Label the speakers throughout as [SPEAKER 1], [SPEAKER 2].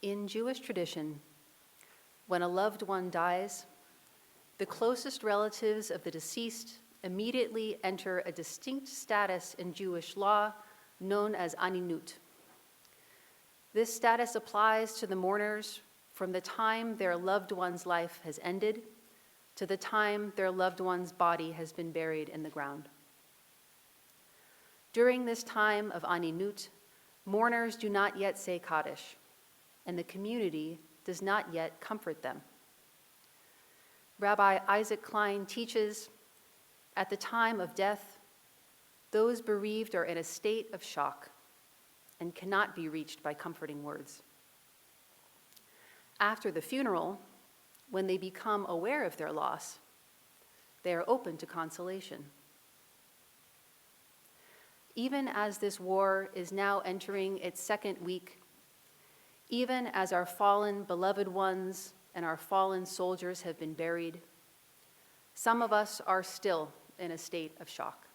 [SPEAKER 1] In Jewish tradition, when a loved one dies, the closest relatives of the deceased immediately enter a distinct status in Jewish law known as aninut. This status applies to the mourners from the time their loved one's life has ended to the time their loved one's body has been buried in the ground. During this time of aninut, mourners do not yet say Kaddish, and the community does not yet comfort them. Rabbi Isaac Klein teaches, at the time of death, those bereaved are in a state of shock and cannot be reached by comforting words. After the funeral, when they become aware of their loss, they are open to consolation. Even as this war is now entering its second week, even as our fallen beloved ones and our fallen soldiers have been buried, some of us are still in a state of shock.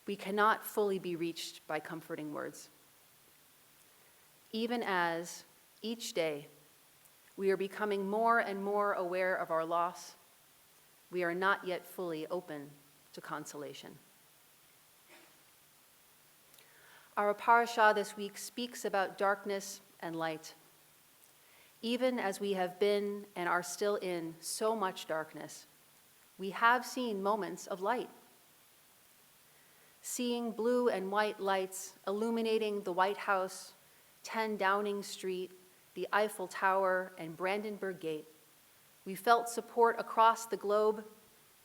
[SPEAKER 1] We cannot fully be reached by comforting words. Even as, each day, we are becoming more and more aware of our loss, we are not yet fully open to consolation. Our parashah this week speaks about darkness and light. Even as we have been and are still in so much darkness, we have seen moments of light. Seeing blue and white lights illuminating the White House, 10 Downing Street, the Eiffel Tower, and Brandenburg Gate, we felt support across the globe,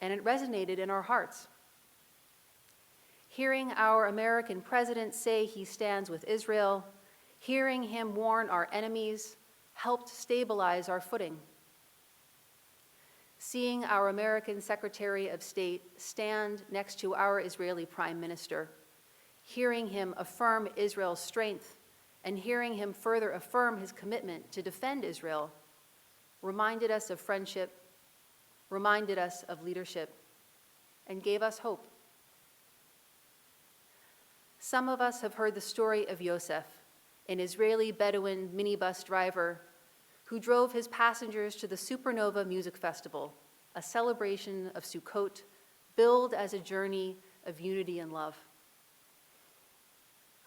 [SPEAKER 1] and it resonated in our hearts. Hearing our American president say he stands with Israel, hearing him warn our enemies, helped stabilize our footing. Seeing our American Secretary of State stand next to our Israeli Prime Minister, hearing him affirm Israel's strength, and hearing him further affirm his commitment to defend Israel, reminded us of friendship, reminded us of leadership, and gave us hope. Some of us have heard the story of Yosef, an Israeli Bedouin minibus driver who drove his passengers to the Supernova Music Festival, a celebration of Sukkot, billed as a journey of unity and love.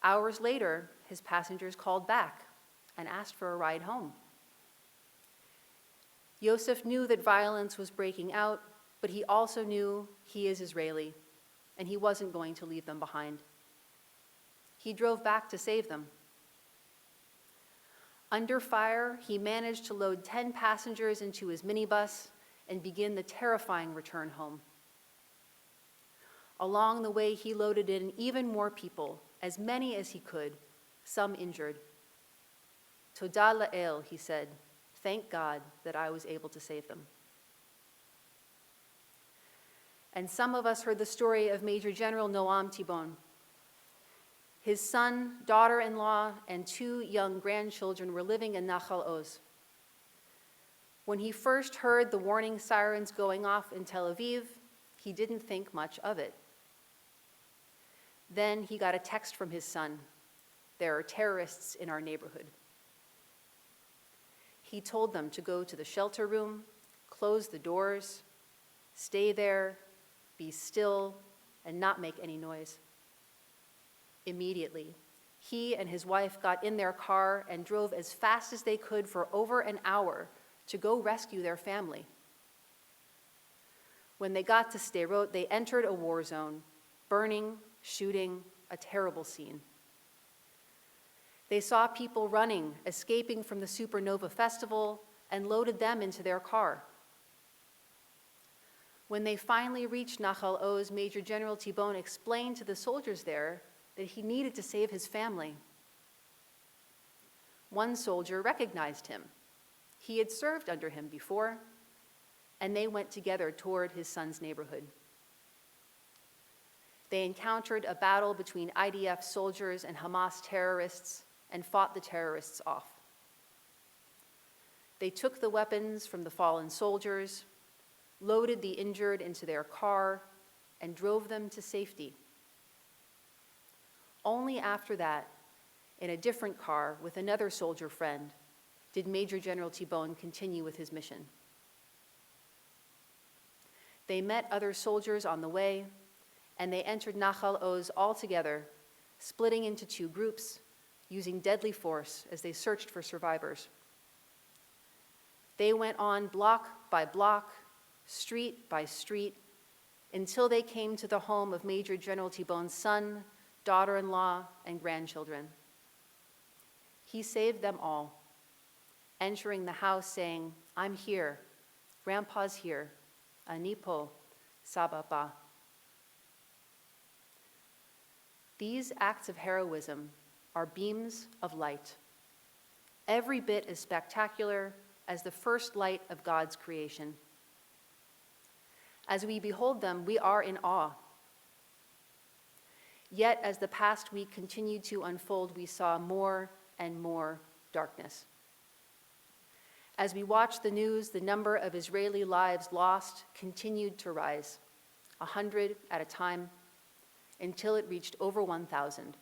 [SPEAKER 1] Hours later, his passengers called back and asked for a ride home. Yosef knew that violence was breaking out, but he also knew he is Israeli, and he wasn't going to leave them behind. He drove back to save them. Under fire, he managed to load 10 passengers into his minibus and begin the terrifying return home. Along the way, he loaded in even more people, as many as he could, some injured. Toda la'el, he said, thank God that I was able to save them. And some of us heard the story of Major General Noam Tibon. His son, daughter-in-law, and 2 young grandchildren were living in Nachal Oz. When he first heard the warning sirens going off in Tel Aviv, he didn't think much of it. Then he got a text from his son, "There are terrorists in our neighborhood." He told them to go to the shelter room, close the doors, stay there, be still, and not make any noise. Immediately, he and his wife got in their car and drove as fast as they could for over an hour to go rescue their family. When they got to Sderot, they entered a war zone, burning, shooting, a terrible scene. They saw people running, escaping from the Supernova Festival, and loaded them into their car. When they finally reached Nachal Oz, Major General Tibon explained to the soldiers there that he needed to save his family. One soldier recognized him. He had served under him before, and they went together toward his son's neighborhood. They encountered a battle between IDF soldiers and Hamas terrorists and fought the terrorists off. They took the weapons from the fallen soldiers, loaded the injured into their car, and drove them to safety. Only after that, In a different car with another soldier friend, did Major General T-Bone continue with his mission. They met other soldiers on the way, and they entered Nachal Oz all together, splitting into 2 groups, using deadly force as they searched for survivors. They went on block by block, street by street, until they came to the home of Major General T-Bone's son, daughter-in-law, and grandchildren. He saved them all, entering the house saying, "I'm here, Grandpa's here, Anipo, Sababa." These acts of heroism are beams of light, every bit as spectacular as the first light of God's creation. As we behold them, we are in awe. Yet, as the past week continued to unfold, we saw more and more darkness. As we watched the news, the number of Israeli lives lost continued to rise, 100 at a time, until it reached over 1,000.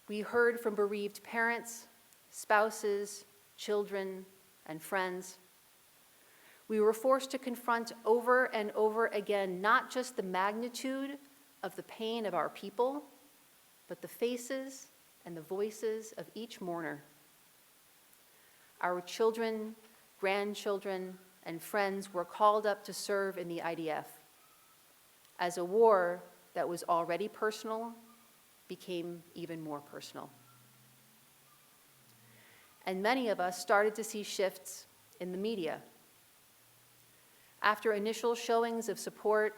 [SPEAKER 1] We heard from bereaved parents, spouses, children, and friends. We were forced to confront over and over again not just the magnitude of the pain of our people, but the faces and the voices of each mourner. Our children, grandchildren, and friends were called up to serve in the IDF as a war that was already personal became even more personal. And many of us started to see shifts in the media. After initial showings of support,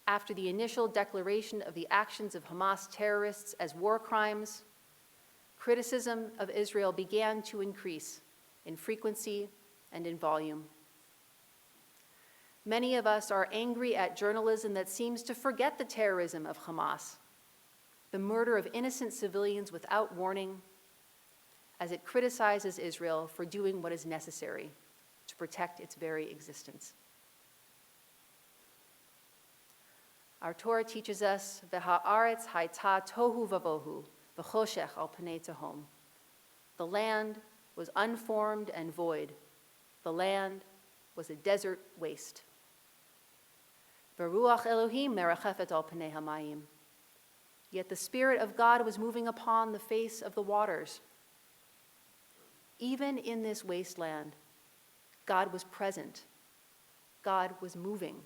[SPEAKER 1] after the initial declaration of the actions of Hamas terrorists as war crimes, criticism of Israel began to increase in frequency and in volume. Many of us are angry at journalism that seems to forget the terrorism of Hamas, the murder of innocent civilians without warning, as it criticizes Israel for doing what is necessary to protect its very existence. Our Torah teaches us, "V'ha'aretz hayta tohu vavohu, v'choshech al pnei tehom." The land was unformed and void. The land was a desert waste. V'ruach Elohim merachefet al pnei hamayim. Yet the Spirit of God was moving upon the face of the waters. Even in this wasteland, God was present. God was moving.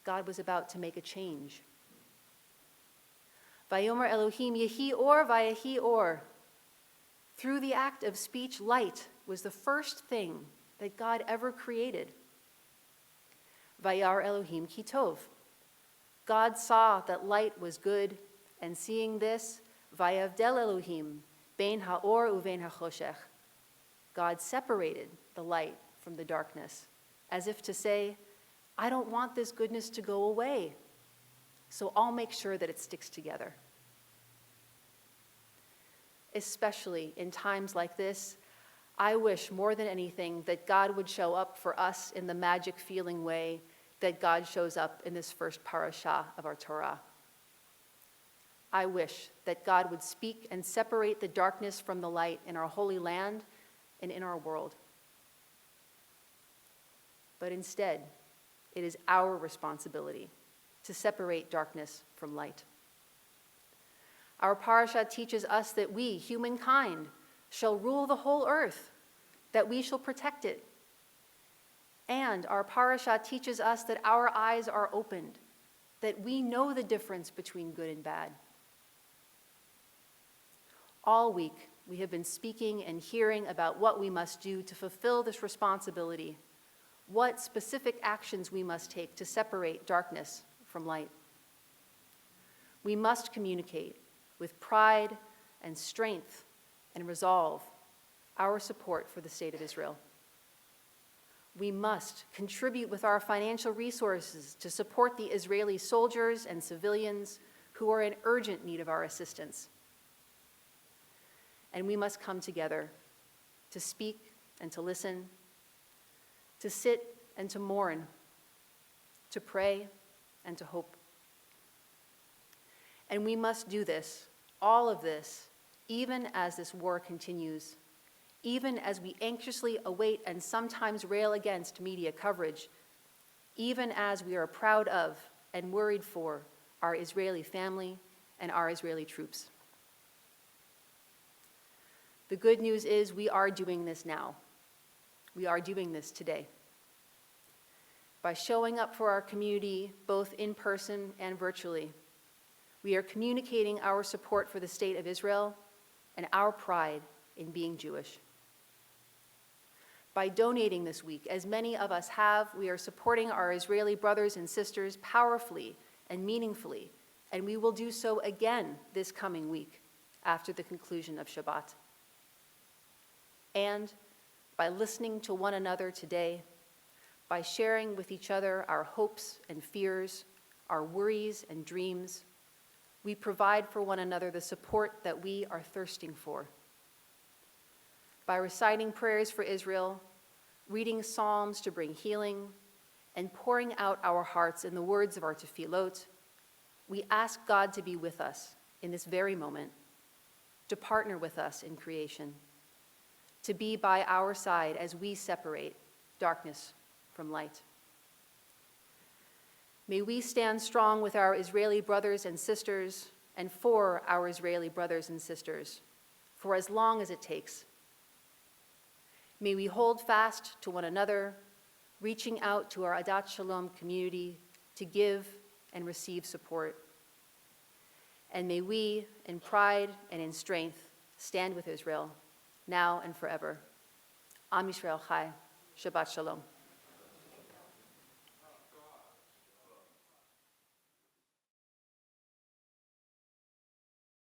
[SPEAKER 1] God was about to make a change. Vayomer Elohim yehi or vayehi or. Through the act of speech, light was the first thing that God ever created. Vayar Elohim ki tov. God saw that light was good, and seeing this, vayavdel Elohim bein ha'or uvein ha'choshech. God separated the light from the darkness, as if to say, I don't want this goodness to go away, so I'll make sure that it sticks together. Especially in times like this, I wish more than anything that God would show up for us in the magic feeling way that God shows up in this first parashah of our Torah. I wish that God would speak and separate the darkness from the light in our holy land and in our world. But instead, it is our responsibility to separate darkness from light. Our parasha teaches us that we, humankind, shall rule the whole earth, that we shall protect it. And our parasha teaches us that our eyes are opened, that we know the difference between good and bad. All week, we have been speaking and hearing about what we must do to fulfill this responsibility, what specific actions we must take to separate darkness from light. We must communicate with pride and strength and resolve our support for the state of Israel. We must contribute with our financial resources to support the Israeli soldiers and civilians who are in urgent need of our assistance. And we must come together to speak and to listen, to sit and to mourn, to pray and to hope. And we must do this all of this, even as this war continues, even as we anxiously await and sometimes rail against media coverage, even as we are proud of and worried for our Israeli family and our Israeli troops. The good news is we are doing this now. We are doing this today. By showing up for our community, both in person and virtually, we are communicating our support for the state of Israel and our pride in being Jewish. By donating this week, as many of us have, we are supporting our Israeli brothers and sisters powerfully and meaningfully, and we will do so again this coming week after the conclusion of Shabbat. And by listening to one another today, by sharing with each other our hopes and fears, our worries and dreams, we provide for one another the support that we are thirsting for. By reciting prayers for Israel, reading psalms to bring healing, and pouring out our hearts in the words of our tefillot, we ask God to be with us in this very moment, to partner with us in creation, to be by our side as we separate darkness from light. May we stand strong with our Israeli brothers and sisters and for our Israeli brothers and sisters for as long as it takes. May we hold fast to one another, reaching out to our Adat Shalom community to give and receive support. And may we, in pride and in strength, stand with Israel, now and forever. Am Yisrael Chai. Shabbat Shalom.